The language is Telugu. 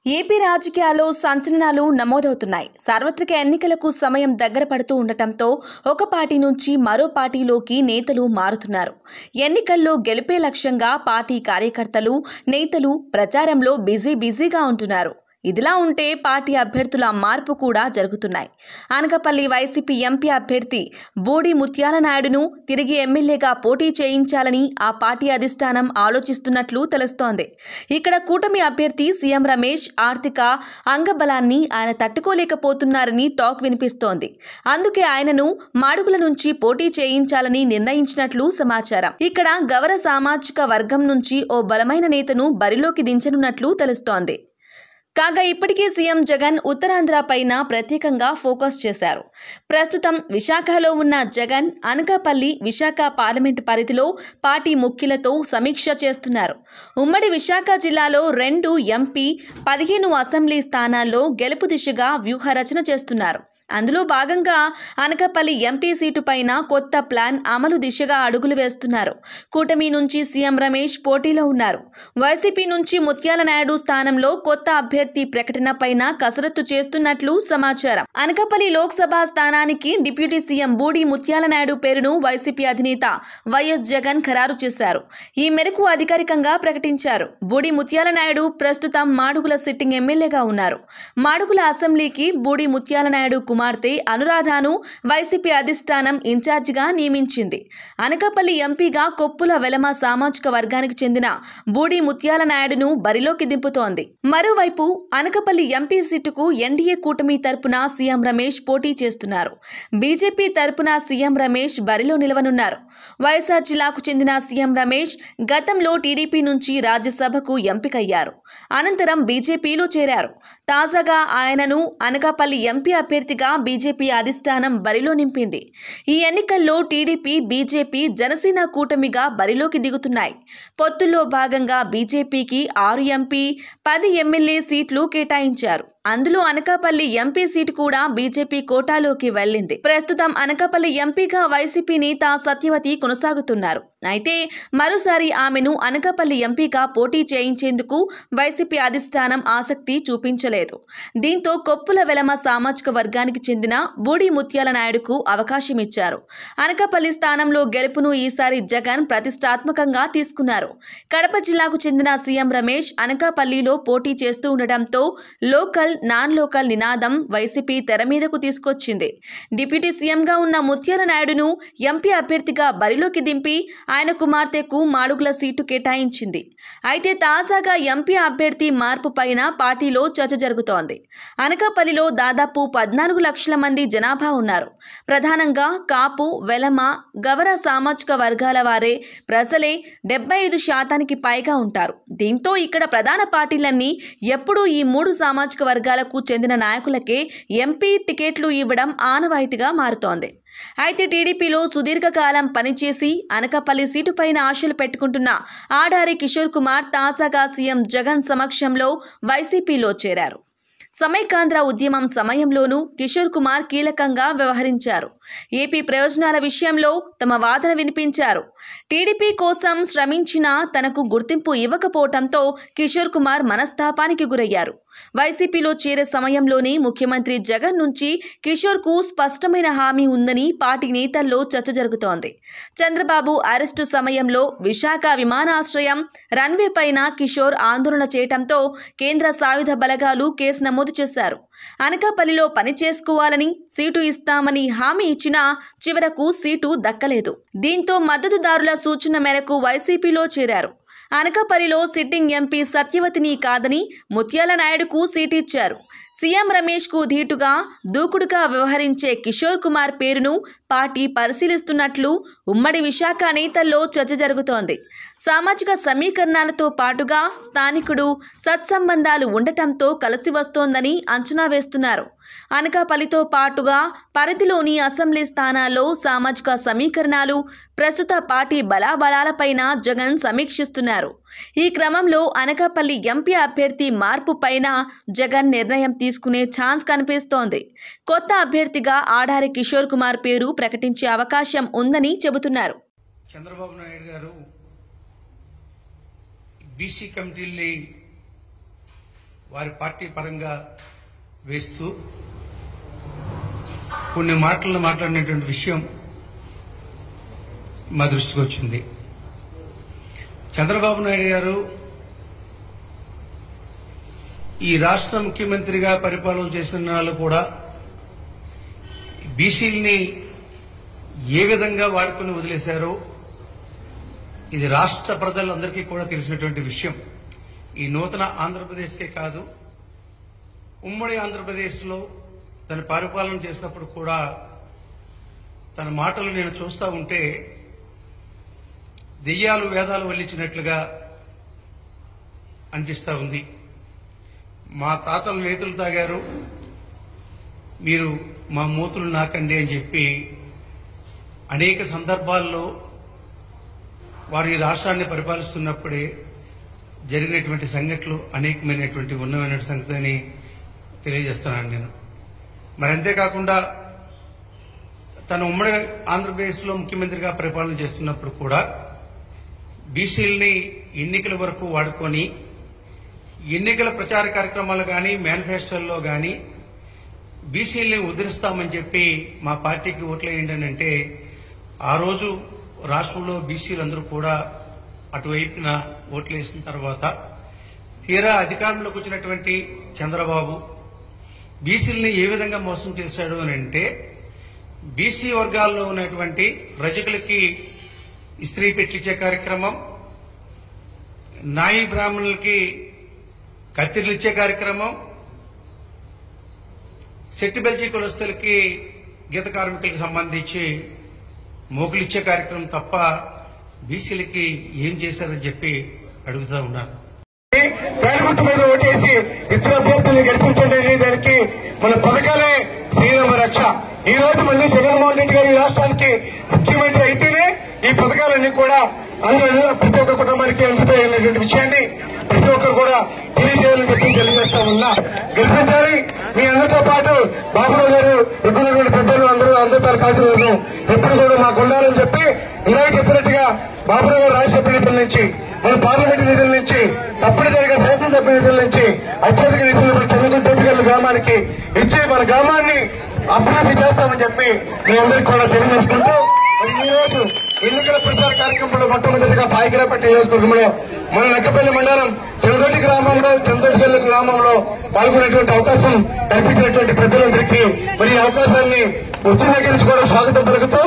ఏపీ రాజకీయాల్లో సంచలనాలు నమోదవుతున్నాయి. సార్వత్రిక ఎన్నికలకు సమయం దగ్గర పడుతూ ఉండటంతో ఒక పార్టీ నుంచి మరో పార్టీలోకి నేతలు మారుతున్నారు. ఎన్నికల్లో గెలిపే లక్ష్యంగా పార్టీ కార్యకర్తలు, నేతలు ప్రచారంలో బిజీగా ఉంటున్నారు. ఇదిలా ఉంటే పార్టీ అభ్యర్థుల మార్పు కూడా జరుగుతున్నాయి. అనకాపల్లి వైసీపీ ఎంపీ అభ్యర్థి బూడి ముత్యాల నాయుడును తిరిగి ఎమ్మెల్యేగా పోటీ చేయించాలని ఆ పార్టీ అధిష్టానం ఆలోచిస్తున్నట్లు తెలుస్తోంది. ఇక్కడ కూటమి అభ్యర్థి సీఎం రమేష్ ఆర్థిక అంగబలాన్ని ఆయన తట్టుకోలేకపోతున్నారని టాక్ వినిపిస్తోంది. అందుకే ఆయనను మాడుగుల నుంచి పోటీ చేయించాలని నిర్ణయించినట్లు సమాచారం. ఇక్కడ గౌర సామాజిక వర్గం నుంచి ఓ బలమైన నేతను బరిలోకి దించనున్నట్లు తెలుస్తోంది. కాగా ఇప్పటికే సీఎం జగన్ ఉత్తరాంధ్ర పైన ప్రత్యేకంగా ఫోకస్ చేశారు. ప్రస్తుతం విశాఖలో ఉన్న జగన్ అనకాపల్లి, విశాఖ పార్లమెంటు పరిధిలో పార్టీ ముఖ్యులతో సమీక్ష చేస్తున్నారు. ఉమ్మడి విశాఖ జిల్లాలో 2 ఎంపీ, 15 అసెంబ్లీ స్థానాల్లో గెలుపు దిశగా వ్యూహ రచన చేస్తున్నారు. అందులో భాగంగా అనకాపల్లి ఎంపీ సీటు పైన కొత్త ప్లాన్ అమలు దిశగా అడుగులు వేస్తున్నారు. కూటమి నుంచి సీఎం రమేష్ పోటీలో ఉన్నారు. వైసీపీ నుంచి ముత్యాల నాయుడు స్థానంలో కొత్త అభ్యర్థి ప్రకటన పైన కసరత్తు చేస్తున్నట్లు సమాచారం. అనకాపల్లి లోక్సభ స్థానానికి డిప్యూటీ సీఎం బూడి ముత్యాల నాయుడు పేరును వైసీపీ అధినేత వైఎస్ జగన్ ఖరారు చేశారు. ఈ మేరకు అధికారికంగా ప్రకటించారు. బూడి ముత్యాల నాయుడు ప్రస్తుతం మాడుగుల సిట్టింగ్ ఎమ్మెల్యేగా ఉన్నారు. మాడుగుల అసెంబ్లీకి బూడి ముత్యాల నాయుడు కుమార్తె అనురాధను వైసీపీ అధిష్టానం ఇన్ఛార్జిగా నియమించింది. అనకాపల్లి ఎంపీగా కొప్పుల వెలమ సామాజిక వర్గానికి చెందిన బూడి ముత్యాల నాయుడును బరిలోకి దింపుతోంది. మరోవైపు అనకాపల్లి ఎంపీ సీటుకు ఎన్డీఏ కూటమి తరపున సీఎం రమేష్ పోటీ చేస్తున్నారు. బీజేపీ తరపున సీఎం రమేష్ బరిలో నిలవనున్నారు. వైఎస్ఆర్ జిల్లాకు చెందిన సీఎం రమేష్ గతంలో టీడీపీ నుంచి రాజ్యసభకు ఎంపికయ్యారు. అనంతరం బీజేపీలో చేరారు. తాజాగా ఆయనను అనకాపల్లి ఎంపీ అభ్యర్థిగా బీజేపీ అధిష్టానం బరిలో నింపింది. ఈ ఎన్నికల్లో టీడీపీ, బీజేపీ, జనసేన కూటమిగా బరిలోకి దిగుతున్నాయి. పొత్తుల్లో భాగంగా బీజేపీకి 6 ఎంపీ, 10 ఎమ్మెల్యే సీట్లు కేటాయించారు. అందులో అనకాపల్లి ఎంపీ సీటు కూడా బీజేపీ కోటాలోకి వెళ్లింది. ప్రస్తుతం అనకాపల్లి ఎంపీగా వైసీపీ నేత సత్యవతి కొనసాగుతున్నారు. అయితే మరోసారి ఆమెను అనకాపల్లి ఎంపీగా పోటీ చేయించేందుకు వైసీపీ అధిష్టానం ఆసక్తి చూపించలేదు. దీంతో కొప్పుల వెలమ సామాజిక వర్గానికి చెందిన బూడి ముత్యాల నాయుడుకు అవకాశం ఇచ్చారు. అనకాపల్లి స్థానంలో గెలుపును ఈసారి జగన్ ప్రతిష్టాత్మకంగా తీసుకున్నారు. కడప జిల్లాకు చెందిన సీఎం రమేష్ అనకాపల్లిలో పోటీ చేస్తూ ఉండటంతో లోకల్, నాన్ లోకల్ నినాదం వైసీపీ తెర మీదకు తీసుకొచ్చింది. డిప్యూటీ సీఎంగా ఉన్న ముత్యాల నాయుడును ఎంపీ అభ్యర్థిగా బరిలోకి దింపి ఆయన కుమార్తెకు మాడుగుల సీటు కేటాయించింది. అయితే తాజాగా ఎంపీ అభ్యర్థి మార్పు పైన పార్టీలో చర్చ జరుగుతోంది. అనకాపల్లిలో దాదాపు 14 లక్షల మంది జనాభా ఉన్నారు. ప్రధానంగా కాపు, వెలమ, గవర సామాజిక వర్గాల వారే ప్రజలే 75% పైగా ఉంటారు. దీంతో ఇక్కడ ప్రధాన పార్టీలన్నీ ఎప్పుడూ ఈ 3 సామాజిక వర్గాలకు చెందిన నాయకులకే ఎంపీ టికెట్లు ఇవ్వడం ఆనవాయితీగా మారుతోంది. అయితే టీడీపీలో సుదీర్ఘకాలం పనిచేసి అనకాపల్లి సీటుపైన ఆశలు పెట్టుకుంటున్న ఆడారి కిషోర్ కుమార్ తాజాగా సీఎం జగన్ సమక్షంలో వైసీపీలో చేరారు. సమైకాంధ్ర ఉద్యమం సమయంలోనూ కిషోర్ కుమార్ కీలకంగా వ్యవహరించారు. ఏపీ ప్రయోజనాల విషయంలో తమ వాదన వినిపించారు. టీడీపీ కోసం శ్రమించినా తనకు గుర్తింపు ఇవ్వకపోవడంతో కిషోర్ కుమార్ మనస్తాపానికి గురయ్యారు. వైసీపీలో చేరే సమయంలోనే ముఖ్యమంత్రి జగన్ నుంచి కిషోర్కు స్పష్టమైన హామీ ఉందని పార్టీ నేతల్లో చర్చ జరుగుతోంది. చంద్రబాబు అరెస్టు సమయంలో విశాఖ విమానాశ్రయం రన్వే పైన కిషోర్ ఆందోళన చేయడంతో కేంద్ర సాయుధ బలగాలు కేసు నమోదు చేశారు. అనకాపల్లిలో పని చేసుకోవాలని, సీటు ఇస్తామని హామీ ఇచ్చినా చివరకు సీటు దక్కలేదు. దీంతో మద్దతుదారుల సూచన మేరకు వైసీపీలో చేరారు. అనకాపల్లిలో సిట్టింగ్ ఎంపీ సత్యవతిని కాదని ముత్యాల నాయుడుకు సీటు ఇచ్చారు. సీఎం రమేష్ కు ధీటుగా, దూకుడుగా వ్యవహరించే కిషోర్ కుమార్ పేరును పార్టీ పరిశీలిస్తున్నట్లు ఉమ్మడి విశాఖ నేతల్లో చర్చ జరుగుతోంది. సామాజిక సమీకరణాలతో పాటుగా స్థానికుడు, సత్సంబంధాలు ఉండటంతో కలిసి వస్తోందని అంచనా వేస్తున్నారు. అనకాపల్లితో పాటుగా పరిధిలోని అసెంబ్లీ స్థానాల్లో సామాజిక సమీకరణాలు, ప్రస్తుత పార్టీ బలాబలాలపైన జగన్ సమీక్షిస్తున్నారు. ఈ క్రమంలో అనకాపల్లి ఎంపీ అభ్యర్థి మార్పు పైన జగన్ నిర్ణయం తీసుకునే ఛాన్స్ కనిపిస్తోంది. కొత్త అభ్యర్థిగా ఆడారి కిషోర్ కుమార్ పేరు ప్రకటించే అవకాశం ఉందని చెబుతున్నారు. చంద్రబాబు నాయుడు గారు బీసీ కమిటీల్ని వారి పార్టీ పరంగా వేస్తూ కొన్ని మాటలను మాట్లాడినటువంటి విషయం మా దృష్టికి వచ్చింది. చంద్రబాబు నాయుడు గారు ఈ రాష్ట్ర ముఖ్యమంత్రిగా పరిపాలన చేసిన వాళ్ళు కూడా బీసీలని ఏ విధంగా వాడుకుని వదిలేశారో ఇది రాష్ట్ర ప్రజలందరికీ కూడా తెలిసినటువంటి విషయం. ఈ నూతన ఆంధ్రప్రదేశ్కే కాదు, ఉమ్మడి ఆంధ్రప్రదేశ్లో తన పరిపాలన చేసినప్పుడు కూడా తన మాటలు నేను చూస్తూ ఉంటే దెయ్యాలు వేదాలు వల్లించినట్లుగా అనిపిస్తా ఉంది. మా తాతలు నేతలు తాగారు, మీరు మా మూతులు నాకండి అని చెప్పి అనేక సందర్భాల్లో వారు ఈ రాష్ట్రాన్ని పరిపాలిస్తున్నప్పుడే జరిగినటువంటి సంఘటనలు అనేకమైనటువంటి ఉన్నమైన సంగతిని తెలియజేస్తున్నాను నేను. మరి అంతేకాకుండా తన ఉమ్మడి ఆంధ్రప్రదేశ్లో ముఖ్యమంత్రిగా పరిపాలన చేస్తున్నప్పుడు కూడా బీసీలని ఎన్నికల వరకు వాడుకొని ఎన్నికల ప్రచార కార్యక్రమాలు కానీ మేనిఫెస్టోల్లో కానీ బీసీలని ఉద్ధరిస్తామని చెప్పి మా పార్టీకి ఓట్లేయండి అని అంటే ఆ రోజు రాష్ట్రంలో బీసీలందరూ కూడా అటువైపున ఓట్లు వేసిన తర్వాత తీరా అధికారంలోకి వచ్చినటువంటి చంద్రబాబు బీసీలని ఏ విధంగా మోసం చేశాడు అని అంటే బీసీ వర్గాల్లో ఉన్నటువంటి రజకులకి ఇస్త్రీ పెట్టించే కార్యక్రమం, నాయి బ్రాహ్మణులకి కత్తిర్లు ఇచ్చే కార్యక్రమం, సెట్టిబెల్జీ కులస్తులకి గీత కార్మికులకు సంబంధించి మోకులు ఇచ్చే కార్యక్రమం తప్ప బీసీలకి ఏం చేశారని చెప్పి అడుగుతా ఉన్నారు. పేరుగుర్తు మీద ఓటేసి ఇతర అభ్యర్థుల్ని గెలిపించండి అనే దానికి మన పథకాలే శ్రీరామ రక్ష. ఈ రోజు మళ్ళీ జగన్మోహన్ రెడ్డి గారు ఈ రాష్ట్రానికి ముఖ్యమంత్రి అయితేనే ఈ పథకాలన్నీ కూడా అందరూ ప్రతి ఒక్క కుటుంబానికి అందుతాయనేటువంటి విషయాన్ని ప్రతి ఒక్కరు కూడా తెలియజేయాలని చెప్పి తెలియజేస్తా ఉన్నా. గెలిపించాలి. మీ అందరితో పాటు బాబురావు గారు ఎక్కువ పెద్దలు అందరూ కాల్సిన రోజు ఎప్పుడు కూడా మాకు ఉండాలని చెప్పి ఇందాక చెప్పినట్టుగా బాబురావు గారు రాజ్యసభ నిధుల నుంచి మన పార్లమెంటు నిధుల నుంచి తప్పనిసరిగా శాసనసభ నిధుల నుంచి అత్యధిక నిధులు చంద్రగుంటూరు గ్రామానికి ఇచ్చి మన గ్రామాన్ని అభివృద్ధి చేస్తామని చెప్పి మీ అందరికీ కూడా తెలియజేసుకుంటూ ఈ రోజు ఎన్నికల ప్రచార కార్యక్రమంలో మొట్టమొదటిగా పాయకరాపేట నియోజకవర్గంలో మన నక్కపల్లి మండలం చంద్రదొడ్డి గ్రామంలో పాల్గొనేటువంటి అవకాశం కల్పించినటువంటి పెద్దలందరికీ మరి అవకాశాన్ని ఉత్తీర్ణీకరించి కూడా స్వాగతం పలుకుతూ